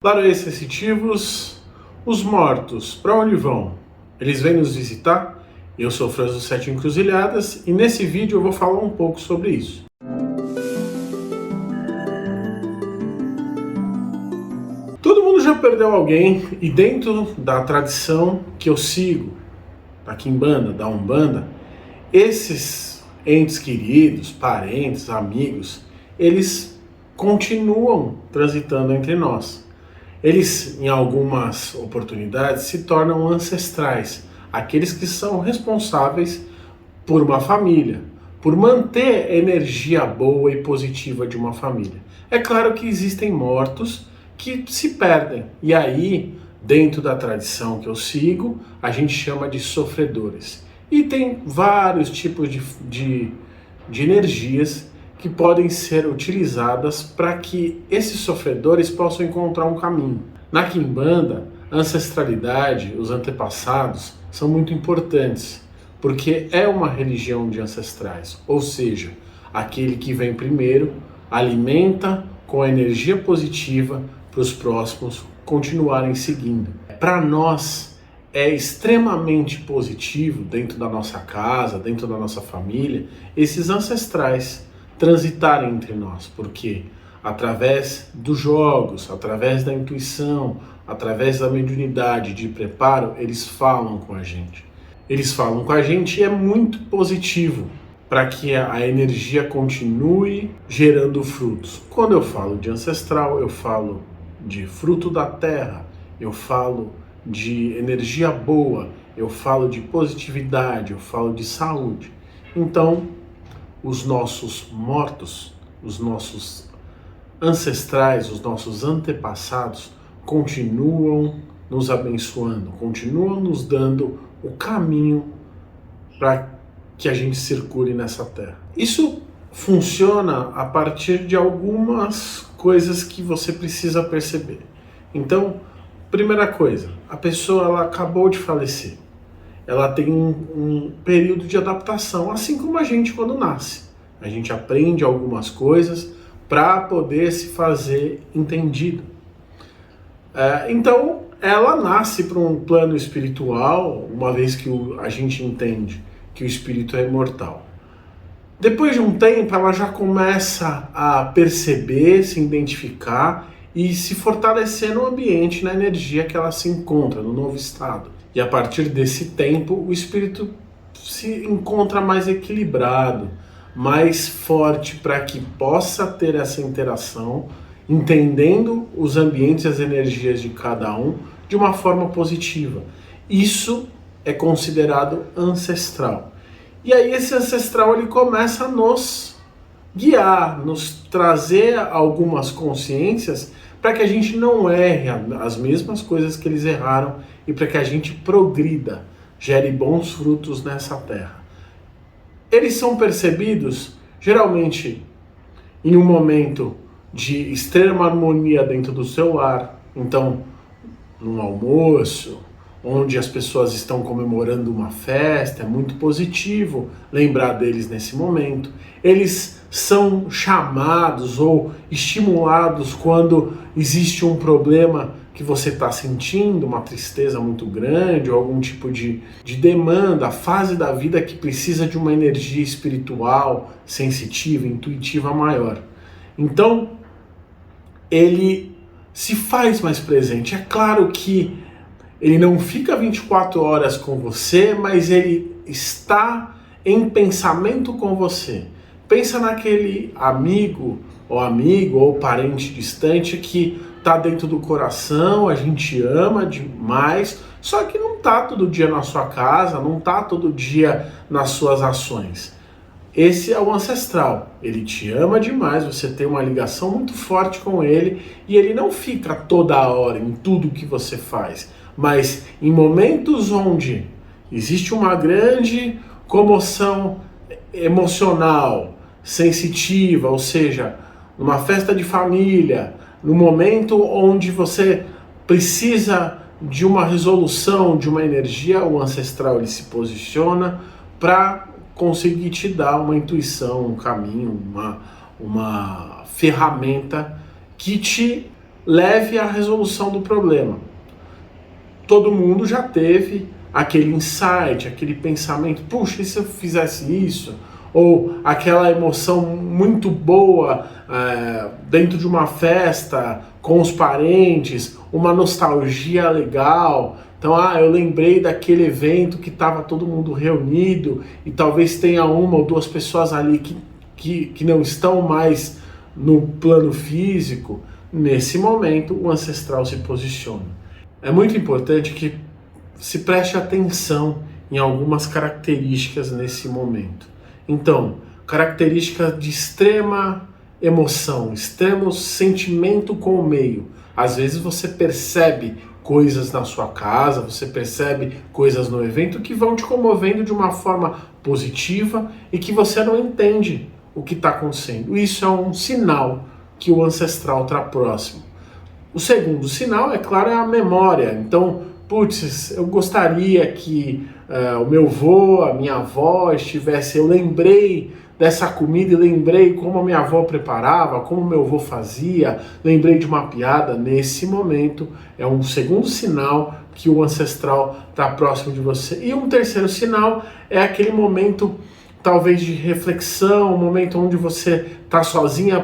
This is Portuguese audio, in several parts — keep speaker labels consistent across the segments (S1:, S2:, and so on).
S1: Laroes sensitivos, os mortos, para onde vão? Eles vêm nos visitar? Eu sou o Franz dos Sete Encruzilhadas e nesse vídeo eu vou falar um pouco sobre isso. Todo mundo já perdeu alguém e dentro da tradição que eu sigo, da Quimbanda, da Umbanda, esses entes queridos, parentes, amigos, eles continuam transitando entre nós. Eles, em algumas oportunidades, se tornam ancestrais, aqueles que são responsáveis por uma família, por manter a energia boa e positiva de uma família. É claro que existem mortos que se perdem, e aí, dentro da tradição que eu sigo, a gente chama de sofredores. E tem vários tipos de energias que podem ser utilizadas para que esses sofredores possam encontrar um caminho. Na Quimbanda, a ancestralidade, os antepassados, são muito importantes, porque é uma religião de ancestrais, ou seja, aquele que vem primeiro alimenta com a energia positiva para os próximos continuarem seguindo. Para nós é extremamente positivo, dentro da nossa casa, dentro da nossa família, esses ancestrais transitarem entre nós, porque através dos jogos, através da intuição, através da mediunidade, de preparo, eles falam com a gente. Eles falam com a gente e é muito positivo para que a energia continue gerando frutos. Quando eu falo de ancestral, eu falo de fruto da terra, eu falo de energia boa, eu falo de positividade, eu falo de saúde. Então, os nossos mortos, os nossos ancestrais, os nossos antepassados continuam nos abençoando, continuam nos dando o caminho para que a gente circule nessa terra. Isso funciona a partir de algumas coisas que você precisa perceber. Então, primeira coisa, a pessoa ela acabou de falecer. Ela tem um período de adaptação, assim como a gente quando nasce. A gente aprende algumas coisas para poder se fazer entendido. Então, ela nasce para um plano espiritual, uma vez que a gente entende que o espírito é imortal. Depois de um tempo, ela já começa a perceber, se identificar e se fortalecer no ambiente, na energia que ela se encontra, no novo estado. E a partir desse tempo, o espírito se encontra mais equilibrado, mais forte para que possa ter essa interação, entendendo os ambientes e as energias de cada um de uma forma positiva. Isso é considerado ancestral. E aí esse ancestral ele começa a nos guiar, nos trazer algumas consciências para que a gente não erre as mesmas coisas que eles erraram e para que a gente progrida, gere bons frutos nessa terra. Eles são percebidos, geralmente, em um momento de extrema harmonia dentro do seu lar. Então, num almoço, onde as pessoas estão comemorando uma festa, é muito positivo lembrar deles nesse momento. Eles são chamados ou estimulados quando existe um problema que você está sentindo, uma tristeza muito grande ou algum tipo de demanda, a fase da vida que precisa de uma energia espiritual, sensitiva, intuitiva maior. Então, ele se faz mais presente. É claro que ele não fica 24 horas com você, mas ele está em pensamento com você. Pensa naquele amigo ou parente distante que está dentro do coração, a gente ama demais, só que não está todo dia na sua casa, não está todo dia nas suas ações. Esse é o ancestral, ele te ama demais, você tem uma ligação muito forte com ele e ele não fica toda hora em tudo que você faz, mas em momentos onde existe uma grande comoção emocional, sensitiva, ou seja, numa festa de família, no momento onde você precisa de uma resolução, de uma energia, o ancestral ele se posiciona para conseguir te dar uma intuição, um caminho, uma ferramenta que te leve à resolução do problema. Todo mundo já teve aquele insight, aquele pensamento, puxa, e se eu fizesse isso? Ou aquela emoção muito boa dentro de uma festa, com os parentes, uma nostalgia legal. Então, eu lembrei daquele evento que estava todo mundo reunido e talvez tenha uma ou duas pessoas ali que não estão mais no plano físico. Nesse momento, o ancestral se posiciona. É muito importante que se preste atenção em algumas características nesse momento. Então, características de extrema emoção, extremo sentimento com o meio. Às vezes você percebe coisas na sua casa, você percebe coisas no evento que vão te comovendo de uma forma positiva e que você não entende o que está acontecendo. Isso é um sinal que o ancestral está próximo. O segundo sinal, é claro, é a memória. Então, putz, eu gostaria que o meu avô, a minha avó estivesse... Eu lembrei dessa comida e lembrei como a minha avó preparava, como meu avô fazia, lembrei de uma piada. Nesse momento, é um segundo sinal que o ancestral está próximo de você. E um terceiro sinal é aquele momento, talvez, de reflexão, um momento onde você está sozinha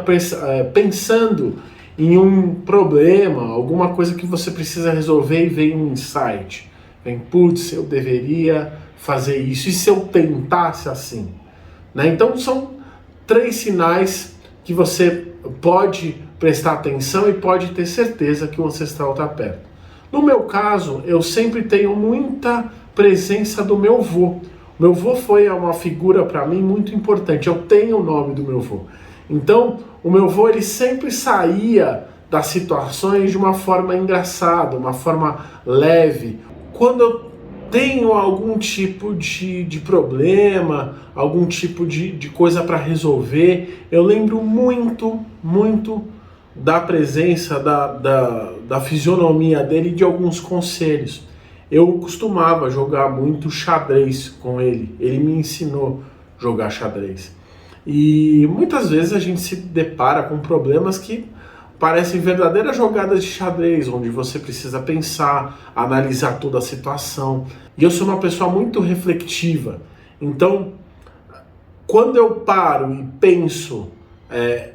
S1: pensando em um problema, alguma coisa que você precisa resolver e vem um insight. Vem, putz, eu deveria fazer isso. E se eu tentasse assim? Né? Então são 3 sinais que você pode prestar atenção e pode ter certeza que o ancestral está perto. No meu caso, eu sempre tenho muita presença do meu avô. Meu avô foi uma figura para mim muito importante. Eu tenho o nome do meu avô. Então, o meu avô, ele sempre saía das situações de uma forma engraçada, uma forma leve. Quando eu tenho algum tipo de problema, algum tipo de coisa para resolver, eu lembro muito da presença, da fisionomia dele e de alguns conselhos. Eu costumava jogar muito xadrez com ele. Ele me ensinou a jogar xadrez. E muitas vezes a gente se depara com problemas que parecem verdadeiras jogadas de xadrez, onde você precisa pensar, analisar toda a situação. E eu sou uma pessoa muito reflexiva. Então, quando eu paro e penso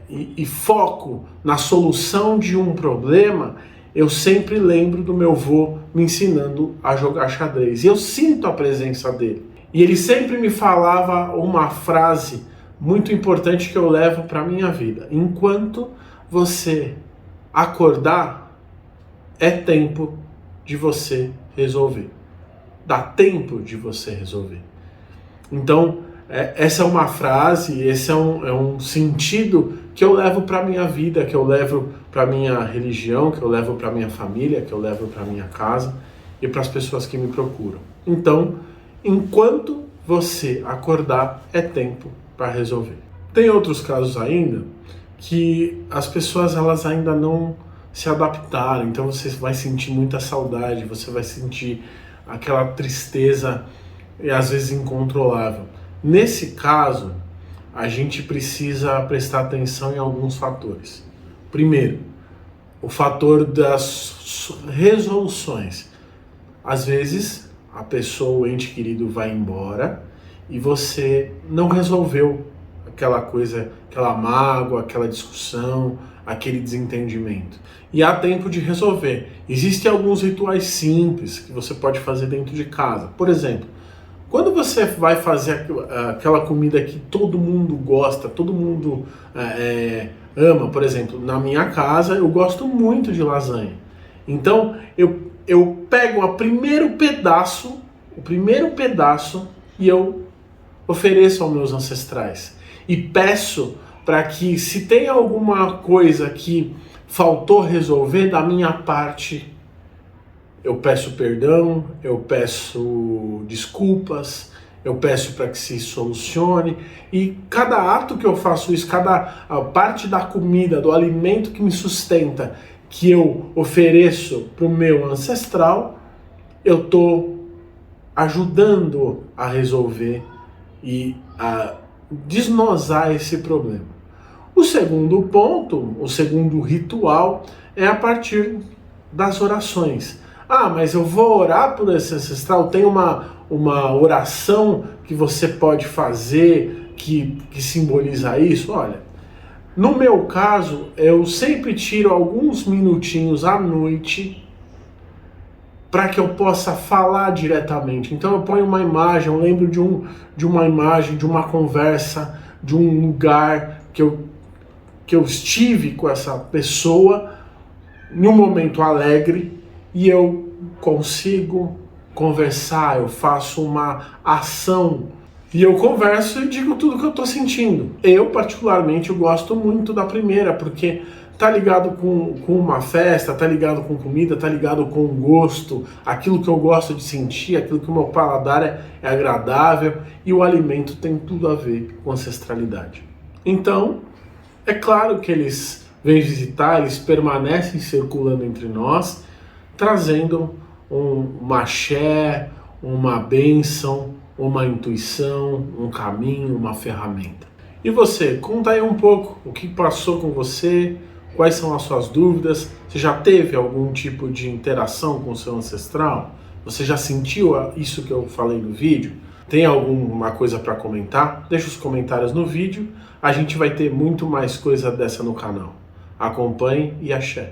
S1: e foco na solução de um problema, eu sempre lembro do meu avô me ensinando a jogar xadrez. E eu sinto a presença dele. E ele sempre me falava uma frase muito importante que eu levo para a minha vida. Enquanto você acordar, é tempo de você resolver. Dá tempo de você resolver. Então, essa é uma frase, esse é um sentido que eu levo para a minha vida, que eu levo para a minha religião, que eu levo para a minha família, que eu levo para a minha casa e para as pessoas que me procuram. Então, enquanto você acordar, é tempo para resolver. Tem outros casos ainda que as pessoas elas ainda não se adaptaram, então você vai sentir muita saudade, você vai sentir aquela tristeza e às vezes incontrolável. Nesse caso, a gente precisa prestar atenção em alguns fatores. Primeiro, o fator das resoluções. Às vezes, a pessoa, o ente querido vai embora e você não resolveu aquela coisa, aquela mágoa, aquela discussão, aquele desentendimento. E há tempo de resolver. Existem alguns rituais simples que você pode fazer dentro de casa. Por exemplo, quando você vai fazer aquela comida que todo mundo gosta, todo mundo ama, por exemplo, na minha casa eu gosto muito de lasanha. Então eu pego o primeiro pedaço e eu ofereço aos meus ancestrais. E peço para que, se tem alguma coisa que faltou resolver da minha parte, eu peço perdão, eu peço desculpas, eu peço para que se solucione. E cada ato que eu faço isso, cada parte da comida, do alimento que me sustenta, que eu ofereço para o meu ancestral, eu estou ajudando a resolver e a desnosar esse problema. O segundo ponto, o segundo ritual, é a partir das orações. Ah, mas eu vou orar por esse ancestral? Tem uma oração que você pode fazer que simboliza isso? Olha, no meu caso, eu sempre tiro alguns minutinhos à noite para que eu possa falar diretamente. Então eu ponho uma imagem, eu lembro de uma imagem, de uma conversa, de um lugar que eu estive com essa pessoa em um momento alegre e eu consigo conversar, eu faço uma ação e eu converso e digo tudo que eu estou sentindo. Eu, particularmente, eu gosto muito da primeira, porque tá ligado com uma festa, tá ligado com comida, tá ligado com gosto, aquilo que eu gosto de sentir, aquilo que o meu paladar é agradável, e o alimento tem tudo a ver com ancestralidade. Então, é claro que eles vêm visitar, eles permanecem circulando entre nós, trazendo um axé, uma bênção, uma intuição, um caminho, uma ferramenta. E você, conta aí um pouco o que passou com você, quais são as suas dúvidas, você já teve algum tipo de interação com o seu ancestral? Você já sentiu isso que eu falei no vídeo? Tem alguma coisa para comentar? Deixa os comentários no vídeo, a gente vai ter muito mais coisa dessa no canal. Acompanhe e axé.